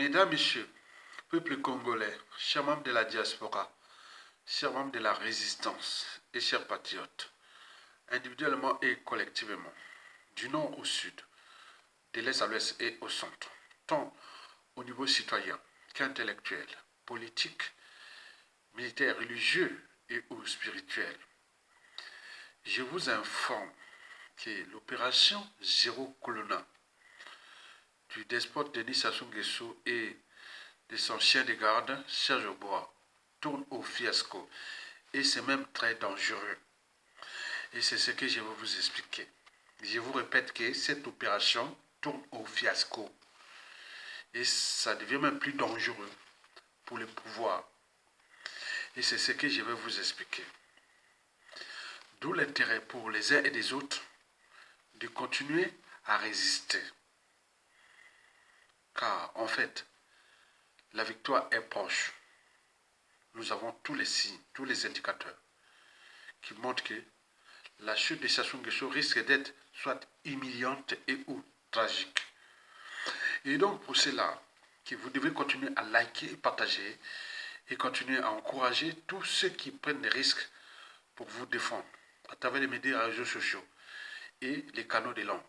Mesdames, Messieurs, peuple congolais, chers membres de la diaspora, chers membres de la résistance et chers patriotes, individuellement et collectivement, du nord au sud, de l'est à l'ouest et au centre, tant au niveau citoyen qu'intellectuel, politique, militaire, religieux et ou spirituel, je vous informe que l'opération Zéro Colonna du despote Denis Sassou Nguesso et de son chien de garde, Serge Bois, tourne au fiasco. Et c'est même très dangereux. Et c'est ce que je vais vous expliquer. Je vous répète que cette opération tourne au fiasco. Et ça devient même plus dangereux pour le pouvoir. Et c'est ce que je vais vous expliquer. D'où l'intérêt pour les uns et les autres de continuer à résister. Car en fait, la victoire est proche. Nous avons tous les signes, tous les indicateurs qui montrent que la chute de Sassou Nguesso risque d'être soit humiliante et ou tragique. Et donc pour cela, que vous devez continuer à liker et partager et continuer à encourager tous ceux qui prennent des risques pour vous défendre à travers les médias et les réseaux sociaux et les canaux de l'ombre.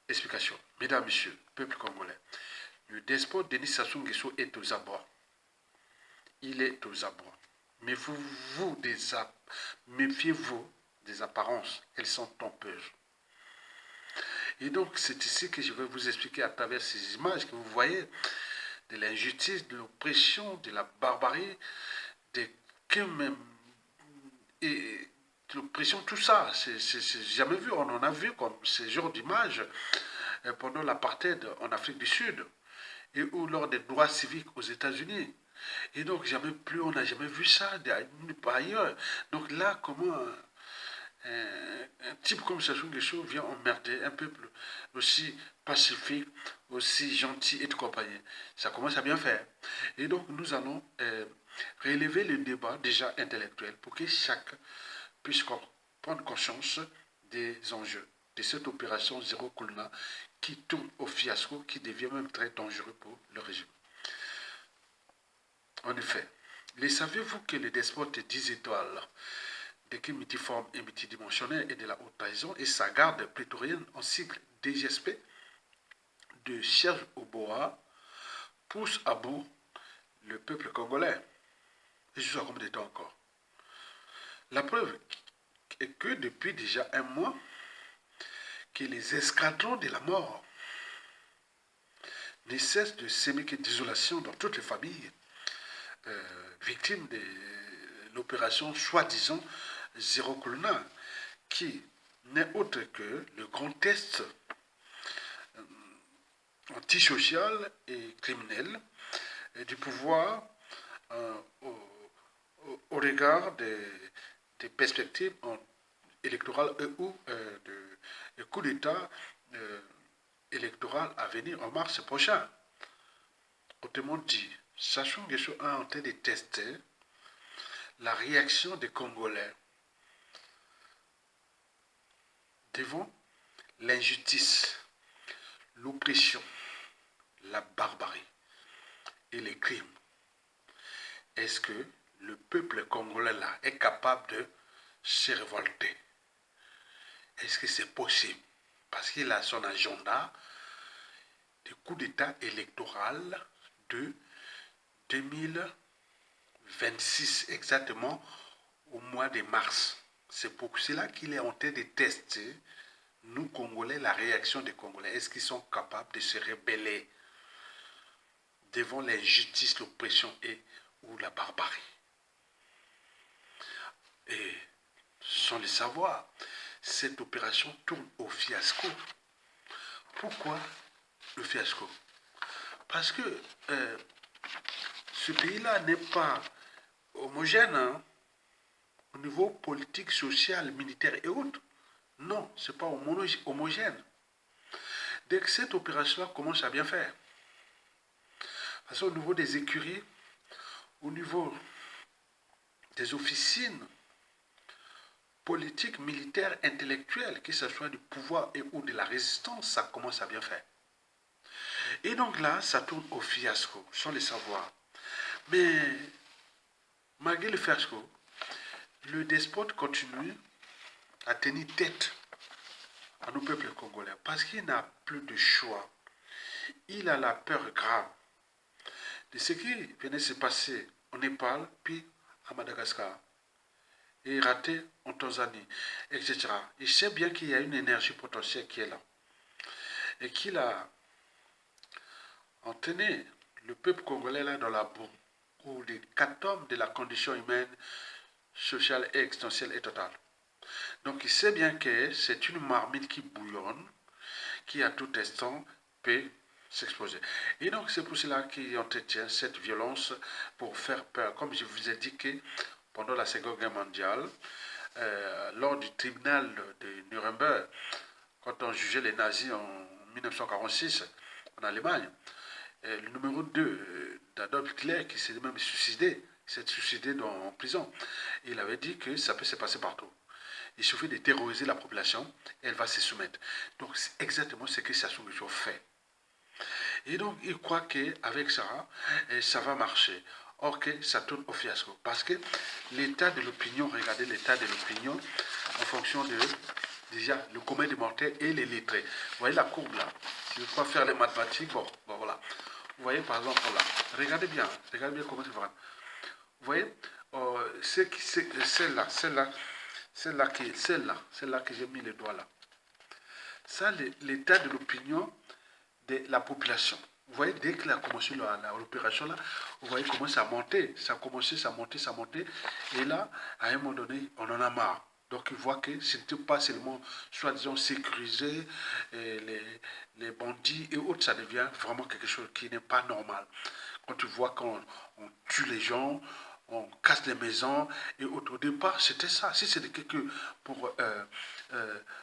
Explication. Mesdames, Messieurs, peuple congolais, le despote Denis Sassou Nguesso est aux abois. Il est aux abois. Méfiez-vous des apparences. Elles sont trompeuses. Et donc, c'est ici que je vais vous expliquer à travers ces images que vous voyez de l'injustice, de l'oppression, de la barbarie, des crimes et de l'oppression, tout ça. C'est jamais vu. On en a vu comme ces genres d'images pendant l'apartheid en Afrique du Sud et ou lors des droits civiques aux États-Unis. Et donc, jamais plus, on n'a jamais vu ça par ailleurs. Donc là, comment un type comme Sassou Nguesso vient emmerder un peuple aussi pacifique, aussi gentil et de compagnie. Ça commence à bien faire. Et donc, nous allons relever le débat déjà intellectuel pour que chacun puisse prendre conscience des enjeux de cette opération Zéro Colonna qui tourne au fiasco, qui devient même très dangereux pour le régime. En effet, les savez-vous que les despotes 10 étoiles des crimes multiformes et multidimensionnels et de la haute trahison et sa garde prétorienne en sigle DGSP de Serge Oboa poussent à bout le peuple congolais. Et je suis à combien de temps encore? La preuve est que depuis déjà un mois, que les escadrons de la mort ne cessent de s'aimer désolation dans toutes les familles victimes de l'opération soi-disant Zéro Colonna, qui n'est autre que le grand test antisocial et criminel du pouvoir au regard des perspectives électorales ou de coup d'État électoral à venir en mars prochain. Autrement dit, Sassou Nguesso est en train de tester la réaction des Congolais devant l'injustice, l'oppression, la barbarie et les crimes. Est-ce que le peuple congolais là est capable de se révolter? Est-ce que c'est possible? Parce qu'il a son agenda de coup d'État électoral de 2026, exactement au mois de mars. C'est pour cela qu'il est en train de tester, nous Congolais, la réaction des Congolais. Est-ce qu'ils sont capables de se rebeller devant l'injustice, l'oppression et ou la barbarie? Et sans le savoir, cette opération tourne au fiasco. Pourquoi le fiasco? Parce que ce pays-là n'est pas homogène hein, au niveau politique, social, militaire et autres. Non, ce n'est pas homogène. Dès que cette opération commence à bien faire, parce qu'au niveau des écuries, au niveau des officines politiques, militaires, intellectuelles, que ce soit du pouvoir et ou de la résistance, ça commence à bien faire. Et donc là, ça tourne au fiasco, sans le savoir. Mais malgré le fiasco, le despote continue à tenir tête à nos peuples congolais parce qu'il n'a plus de choix. Il a la peur grave de ce qui venait se passer au Népal, puis à Madagascar, et raté en Tanzanie, etc. Il sait bien qu'il y a une énergie potentielle qui est là et qu'il a entraîné le peuple congolais là dans la boue, où les catombes de la condition humaine, sociale et existentielle est totale. Donc il sait bien que c'est une marmite qui bouillonne, qui à tout instant peut s'exposer. Et donc c'est pour cela qu'il entretient cette violence pour faire peur. Comme je vous ai dit que pendant la Seconde Guerre mondiale, lors du tribunal de Nuremberg, quand on jugeait les nazis en 1946 en Allemagne, le numéro 2 d'Adolf Hitler qui s'est même suicidé, s'est suicidé en prison. Et il avait dit que ça peut se passer partout. Il suffit de terroriser la population et elle va se soumettre. Donc c'est exactement ce que Sassou Nguesso fait. Et donc il croit qu'avec ça, ça va marcher. Or que ça tourne au fiasco. Parce que l'état de l'opinion, regardez l'état de l'opinion en fonction de déjà le commun des mortels et les lettrés. Vous voyez la courbe là. Si vous pouvez faire les mathématiques, bon voilà. Vous voyez par exemple là. Regardez bien comment c'est vrai. Vous voyez, celle-là que j'ai mis le doigt là. Ça, l'état de l'opinion de la population. Vous voyez, dès qu'il a commencé l'opération là, vous voyez comment ça a monté. Ça a commencé, ça a monté. Et là, à un moment donné, on en a marre. Donc, il voit que ce n'était pas seulement, soi-disant, sécurisé, les bandits et autres, ça devient vraiment quelque chose qui n'est pas normal. Quand tu vois qu'on tue les gens, on casse les maisons, et au départ, c'était ça. Si c'était quelque pour,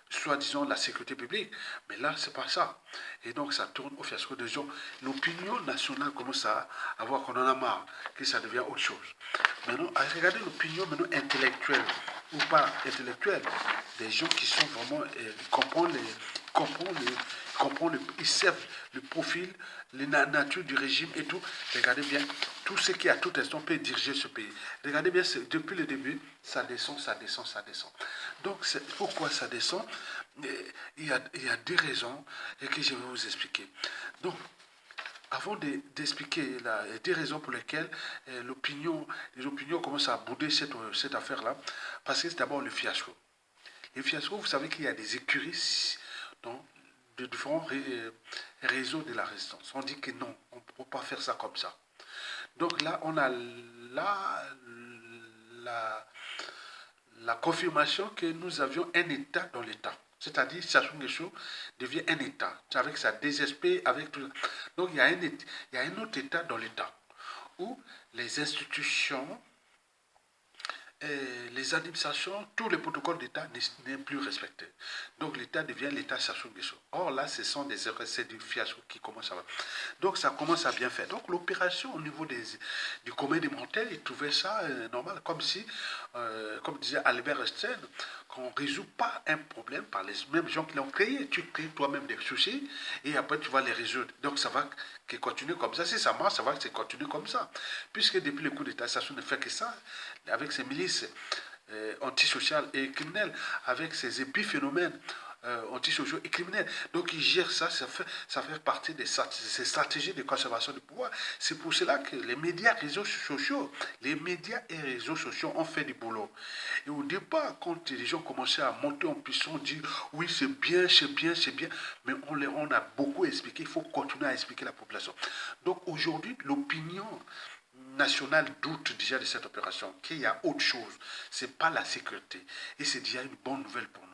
soi-disant, la sécurité publique, mais là, c'est pas ça. Et donc, ça tourne au fiasco des gens. L'opinion nationale commence à voir qu'on en a marre, que ça devient autre chose. Maintenant, regardez l'opinion maintenant intellectuelle, ou pas intellectuelle, des gens qui sont vraiment, ils savent le profil, la nature du régime et tout. Regardez bien, tout ce qui à tout instant peut diriger ce pays. Regardez bien, depuis le début, ça descend. Donc, pourquoi ça descend? Il y a des raisons et que je vais vous expliquer. Donc, avant d'expliquer des raisons pour lesquelles les opinions commencent à bouder cette affaire-là, parce que c'est d'abord le fiasco. Le fiasco, vous savez qu'il y a des écuries dans de différents réseaux de la résistance. On dit que non, on ne peut pas faire ça comme ça. Donc là, on a la confirmation que nous avions un État dans l'État. C'est-à-dire, Sassou Nguesso devient un État, avec sa DSP, avec tout ça. Donc il y a un autre État dans l'État, où les institutions, les administrations, tous les protocoles d'État n'est plus respecté. Donc l'État devient l'État Sassou Nguesso. Or là, ce sont des erreurs, c'est du fiasco qui commence à... Donc ça commence à bien faire. Donc l'opération au niveau du commun des mortels, ils trouvaient ça normal, comme si, comme disait Albert Einstein, qu'on ne résout pas un problème par les mêmes gens qui l'ont créé. Tu crées toi-même des soucis et après tu vas les résoudre. Donc ça va continuer comme ça. Si ça marche, ça va continuer comme ça. Puisque depuis le coup d'État, Sassou ne fait que ça, avec ses milices antisociales et criminelles, avec ses épiphénomènes antisociaux et criminels. Donc ils gèrent ça, ça fait partie de ces stratégies de conservation du pouvoir. C'est pour cela que les médias et réseaux sociaux ont fait du boulot. Et au départ, quand les gens commençaient à monter en puissance, dire oui, c'est bien, mais on a beaucoup expliqué, il faut continuer à expliquer la population. Donc aujourd'hui, l'opinion nationale doute déjà de cette opération, qu'il y a autre chose. Ce n'est pas la sécurité. Et c'est déjà une bonne nouvelle pour nous.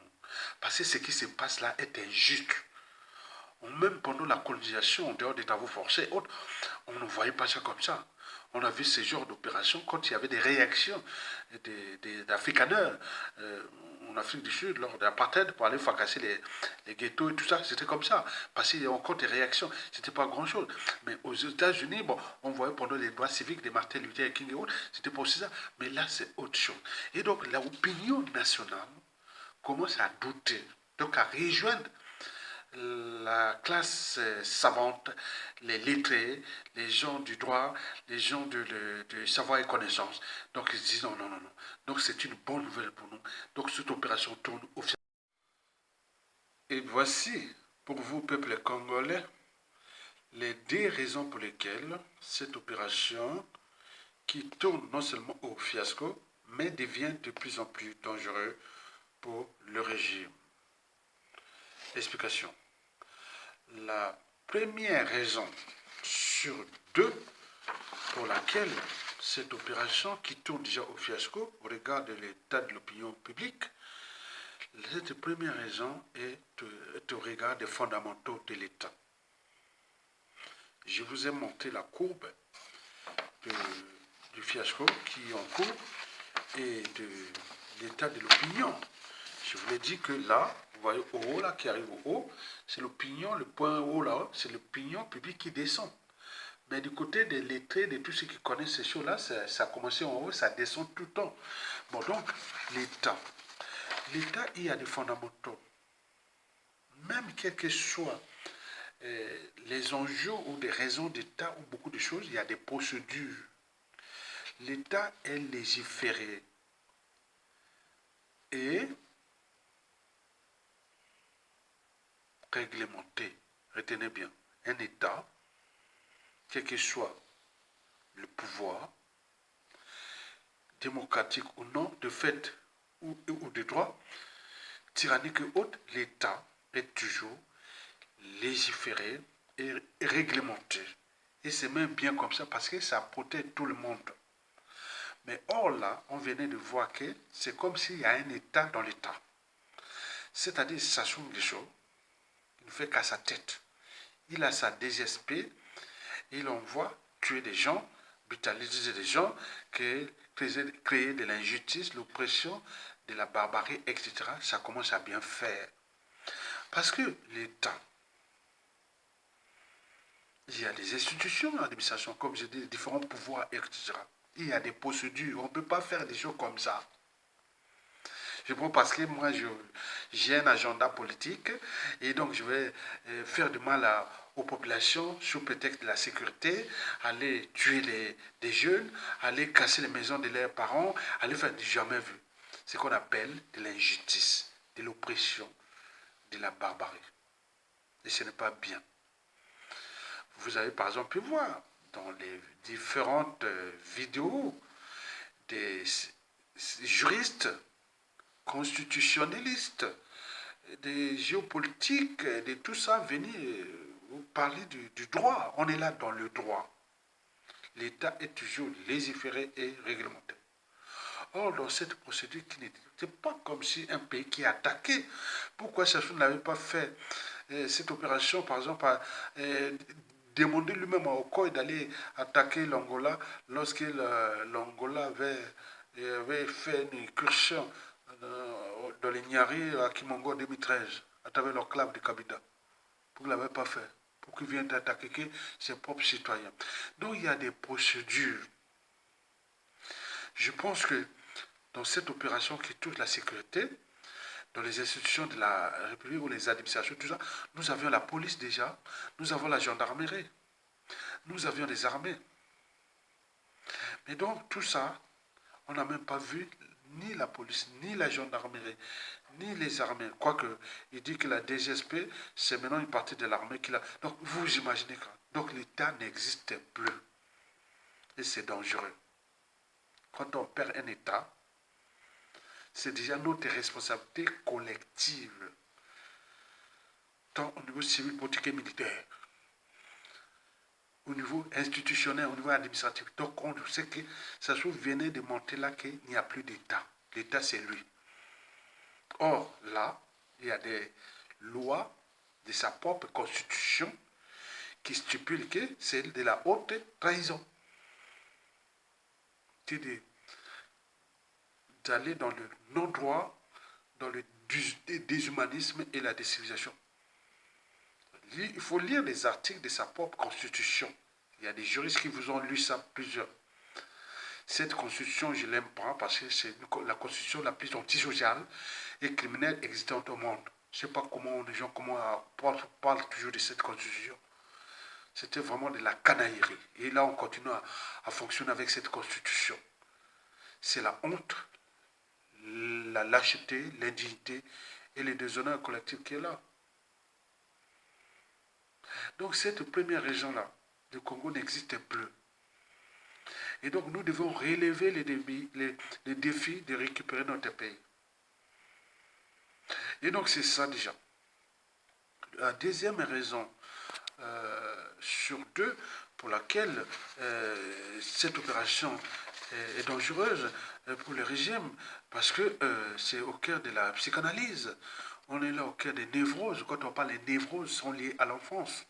Parce que ce qui se passe là est injuste. Même pendant la colonisation, en dehors des travaux forcés, on ne voyait pas ça comme ça. On a vu ce genre d'opération quand il y avait des réactions d'Afrikaners en Afrique du Sud, lors de l'apartheid, pour aller fracasser les ghettos et tout ça. C'était comme ça. Parce qu'il y a encore des réactions. C'était pas grand-chose. Mais aux États-Unis, bon, on voyait pendant les droits civiques des Martin Luther King et autres, c'était pas aussi ça. Mais là, c'est autre chose. Et donc, l'opinion nationale commence à douter, donc à rejoindre la classe savante, les lettrés, les gens du droit, les gens de savoir et connaissance. Donc ils se disent non, non, non, non. Donc c'est une bonne nouvelle pour nous. Donc cette opération tourne au fiasco. Et voici, pour vous, peuple congolais, les deux raisons pour lesquelles cette opération, qui tourne non seulement au fiasco, mais devient de plus en plus dangereux pour le régime. Explication. La première raison sur deux pour laquelle cette opération qui tourne déjà au fiasco au regard de l'état de l'opinion publique, cette première raison est au regard des fondamentaux de l'État. Je vous ai montré la courbe du fiasco qui est en cours et de l'état de l'opinion. Je vous l'ai dit que là, vous voyez au haut, là, qui arrive au haut, c'est l'opinion, le point haut là, c'est l'opinion publique qui descend. Mais du côté des lettrés, de tous ceux qui connaissent ces choses-là, ça a commencé en haut, ça descend tout le temps. Bon, donc, l'État. L'État, il y a des fondamentaux. Même quel que soit les enjeux ou des raisons d'État ou beaucoup de choses, il y a des procédures. L'État est légiféré. Et réglementé. Retenez bien, un État, quel que soit le pouvoir, démocratique ou non, de fait ou de droit, tyrannique ou autre, l'État est toujours légiféré et réglementé. Et c'est même bien comme ça parce que ça protège tout le monde. Mais or là, on venait de voir que c'est comme s'il y a un État dans l'État. C'est-à-dire, ça s'assume des choses, il ne fait qu'à sa tête. Il a sa DGSP, il envoie tuer des gens, brutaliser des gens, créer de l'injustice, l'oppression, de la barbarie, etc. Ça commence à bien faire. Parce que l'État, il y a des institutions dans l'administration, comme j'ai dit, différents pouvoirs, etc. Il y a des procédures. On ne peut pas faire des choses comme ça. Je prends parce que moi, j'ai un agenda politique et donc je vais faire du mal aux populations sous prétexte de la sécurité, aller tuer des jeunes, aller casser les maisons de leurs parents, aller faire du jamais vu. C'est ce qu'on appelle de l'injustice, de l'oppression, de la barbarie. Et ce n'est pas bien. Vous avez par exemple pu voir dans les différentes vidéos des juristes constitutionnalistes, des géopolitiques, de tout ça, venir vous parler du droit. On est là dans le droit. L'État est toujours légiféré et réglementé. Or, dans cette procédure qui n'était pas comme si un pays qui est attaqué, pourquoi Sassou n'avait pas fait cette opération, par exemple, à demander lui-même à Okoye d'aller attaquer l'Angola lorsque l'Angola avait fait une incursion dans les Niari à Kimongo en 2013, à travers l'enclave de Kabila. Pourquoi il ne l'avait pas fait? Pour qu'il vienne attaquer ses propres citoyens. Donc il y a des procédures. Je pense que dans cette opération qui touche la sécurité, dans les institutions de la République ou les administrations, tout ça, nous avions la police déjà, nous avons la gendarmerie, nous avions les armées. Mais donc tout ça, on n'a même pas vu ni la police, ni la gendarmerie, ni les armées. Quoique, il dit que la DGSP, c'est maintenant une partie de l'armée qu'il a. Donc, vous imaginez quoi? Donc, l'État n'existe plus. Et c'est dangereux. Quand on perd un État, c'est déjà notre responsabilité collective, tant au niveau civil, politique et militaire, au niveau institutionnel, au niveau administratif. Donc, on sait que ça se venait de monter là qu'il n'y a plus d'État. L'État, c'est lui. Or, là, il y a des lois de sa propre constitution qui stipulent que c'est de la haute trahison. C'est d'aller dans le non-droit, dans le déshumanisme et la décivilisation. Il faut lire les articles de sa propre constitution. Il y a des juristes qui vous ont lu ça plusieurs. Cette constitution, je ne l'aime pas parce que c'est la constitution la plus antisociale et criminelle existante au monde. Je ne sais pas comment les gens parlent toujours de cette constitution. C'était vraiment de la canaillerie. Et là, on continue à fonctionner avec cette constitution. C'est la honte, la lâcheté, l'indignité et le déshonneur collectif qui est là. Donc cette première région-là, le Congo n'existe plus. Et donc nous devons relever les défis de récupérer notre pays. Et donc c'est ça déjà. La deuxième raison sur deux pour laquelle cette opération est dangereuse pour le régime, parce que c'est au cœur de la psychanalyse. On est là au cœur des névroses. Quand on parle des névroses, sont liées à l'enfance.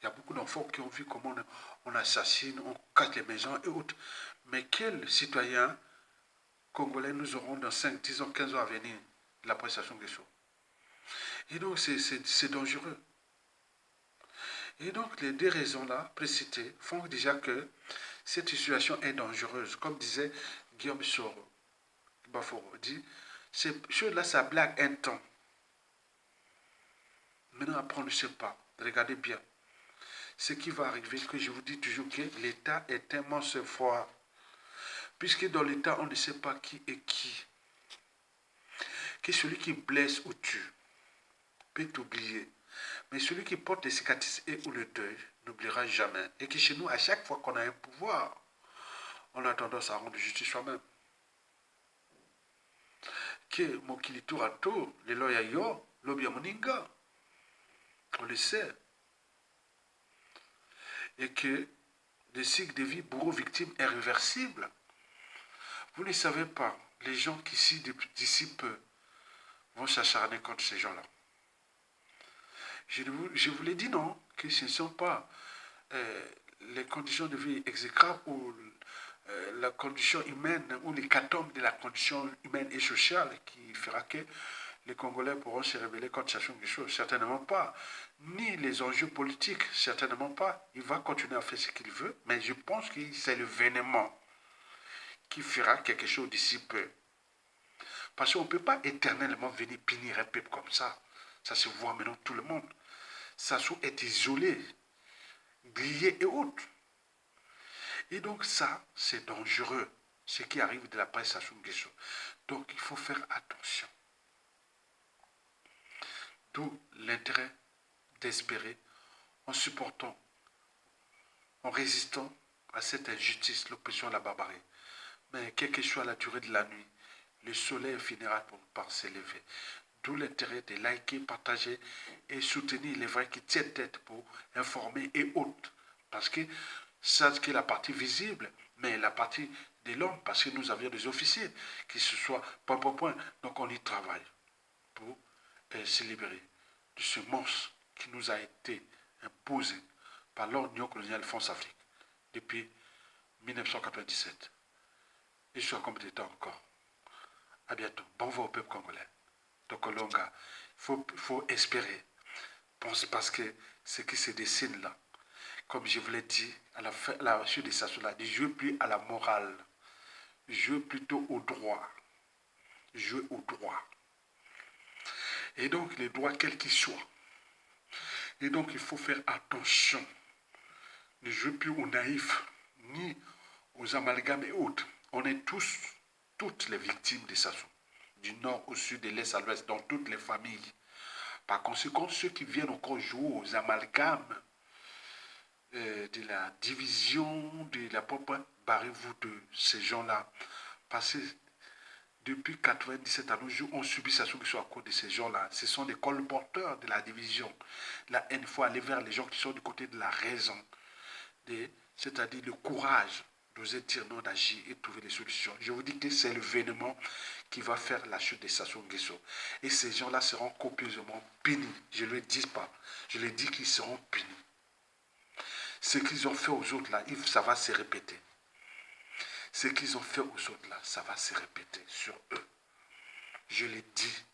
Il y a beaucoup d'enfants qui ont vu comment on assassine, on casse les maisons et autres. Mais quels citoyens congolais nous aurons dans 5, 10 ans, 15 ans à venir de la prestation des choses? Et donc c'est dangereux. Et donc les deux raisons-là, précitées, font déjà que cette situation est dangereuse. Comme disait Guillaume Soro, Baforo, dit, ces choses-là, ça blague un temps. Maintenant, après, on ne sait pas. Regardez bien. Ce qui va arriver, que je vous dis toujours que l'État est un monstre fort. Puisque dans l'État, on ne sait pas qui est qui. Que celui qui blesse ou tue peut t'oublier. Mais celui qui porte les cicatrices et ou le deuil n'oubliera jamais. Et que chez nous, à chaque fois qu'on a un pouvoir, on a tendance à rendre justice soi-même. Que mokili tour à tour, les loya yo, lobia moninga. On le sait. Et que le cycle de vie bourreau-victime est réversible. Vous ne savez pas, les gens qui d'ici peu vont s'acharner contre ces gens-là. Je vous l'ai dit, non, que ce ne sont pas les conditions de vie exécrables ou la condition humaine ou l'hécatombe de la condition humaine et sociale qui fera que les Congolais pourront se révéler contre Sassou Nguesso. Certainement pas. Ni les enjeux politiques, certainement pas. Il va continuer à faire ce qu'il veut, mais je pense que c'est le vénement qui fera quelque chose d'ici peu. Parce qu'on ne peut pas éternellement venir punir un peuple comme ça. Ça se voit maintenant tout le monde. Sassou est isolé, grillé et autres. Et donc ça, c'est dangereux, ce qui arrive de la presse Sassou Nguesso. Donc il faut faire attention. D'où l'intérêt d'espérer, en supportant, en résistant à cette injustice, l'oppression, la barbarie. Mais quelle que soit la durée de la nuit, le soleil finira par s'élever. D'où l'intérêt de liker, partager et soutenir les vrais qui tiennent tête pour informer et autres. Parce que ça, c'est la partie visible, mais la partie de l'homme, parce que nous avions des officiers, qui se soient point pour point. Donc on y travaille pour se libérer de ce monstre qui nous a été imposé par l'ordre néocolonial France-Afrique depuis 1997. Et je suis combien de temps encore. À bientôt. Bon vent au peuple congolais. Donc, Olonga, il faut espérer. Parce que ce qui se dessine là, comme je vous l'ai dit, à la suite de ça, ne jouez plus à la morale. Jouez plutôt au droit. Jouez au droit. Et donc, les droits, quels qu'ils soient. Et donc, il faut faire attention. Ne jouez plus aux naïfs, ni aux amalgames et autres. On est tous, toutes les victimes de Sassou. Du nord au sud, de l'est à l'ouest, dans toutes les familles. Par conséquent, ceux qui viennent encore jouer aux amalgames de la division, de la propre, barrez-vous de ces gens-là. Parce que depuis 1997 à nos jours, on subit ça qui sont à cause de ces gens-là. Ce sont des colporteurs de la division. La haine, il faut aller vers les gens qui sont du côté de la raison. C'est-à-dire le courage d'oser dire non, d'agir et trouver des solutions. Je vous dis que c'est le vénement qui va faire la chute de Sassou Nguesso. Et ces gens-là seront copieusement punis. Je ne le dis pas. Je le dis qu'ils seront punis. Ce qu'ils ont fait aux autres là, ça va se répéter. Ce qu'ils ont fait aux autres là, ça va se répéter sur eux. Je l'ai dit.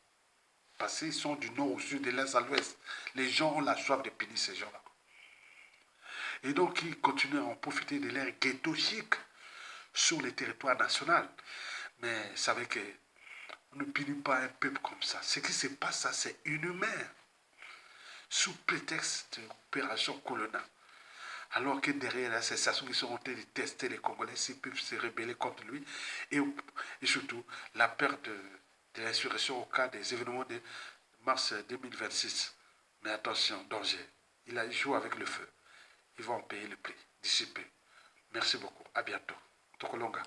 Parce qu'ils sont du nord au sud, de l'est à l'ouest. Les gens ont la soif de punir ces gens-là. Et donc, ils continuent à en profiter de l'air ghetto chic sur le territoire national. Mais vous savez que On ne punit pas un peuple comme ça. Ce qui se passe, ça, c'est inhumain. Sous prétexte d'opération coloniale. Alors que derrière la cessation, ils sont en train de tester les Congolais s'ils peuvent se rebeller contre lui. Et surtout, la perte de l'insurrection au cas des événements de mars 2026. Mais attention, danger. Il joue avec le feu. Ils vont en payer le prix d'ici peu. Merci beaucoup. À bientôt. Tokolonga.